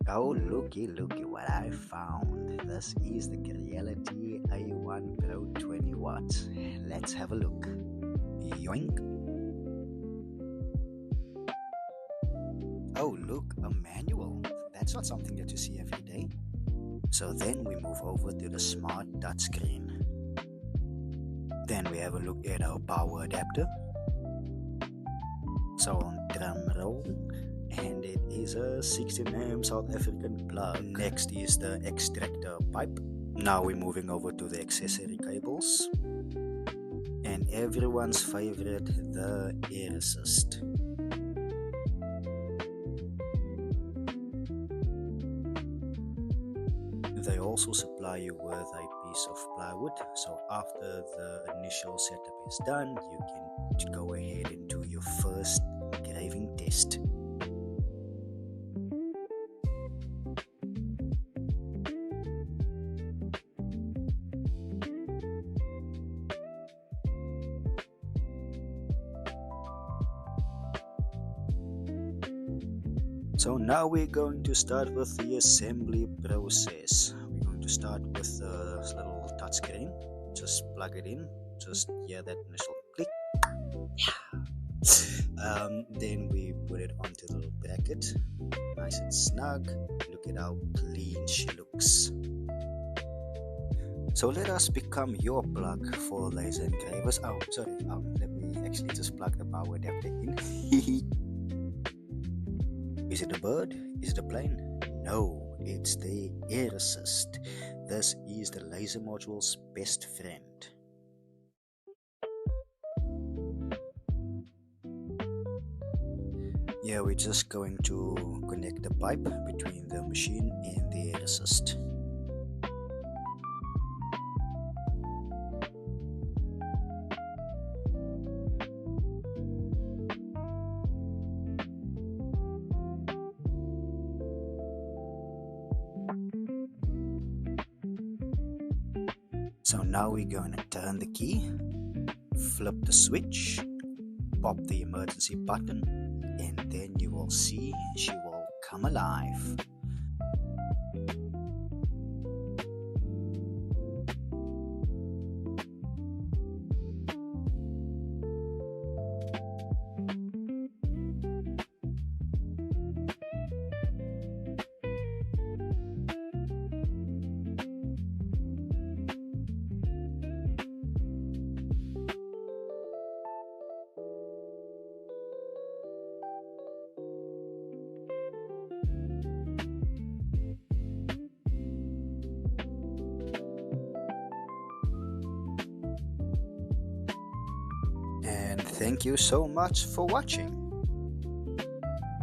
Oh, looky what I found. This is the Creality A1 Pro 20 watts. Let's have a look. Yoink. Oh, look, a manual. That's not something that you see every day. So then we move over to the smart touchscreen. Then we have a look at our power adapter. So on drum roll, and it is a 16mm South African plug. Next is the extractor pipe. Now we're moving over to the accessory cables. And everyone's favorite, the air assist. They also supply you with a piece of plywood, so after the initial setup is done, you can go ahead and do your first engraving test. So now we're going to start with the assembly process. We're going to start with the little touchscreen. Just plug it in. Just hear that initial click. Yeah. Then we put it onto the little bracket. Nice and snug. Look at how clean she looks. So let us become your plug for laser engravers. Oh, sorry. Let me actually just plug the power adapter in. Is it a bird? Is it a plane? No, it's the air assist. This is the laser module's best friend. Yeah, we're just going to connect the pipe between the machine and the air assist. So now we're going to turn the key, flip the switch, pop the emergency button, and then you will see she will come alive. And thank you so much for watching.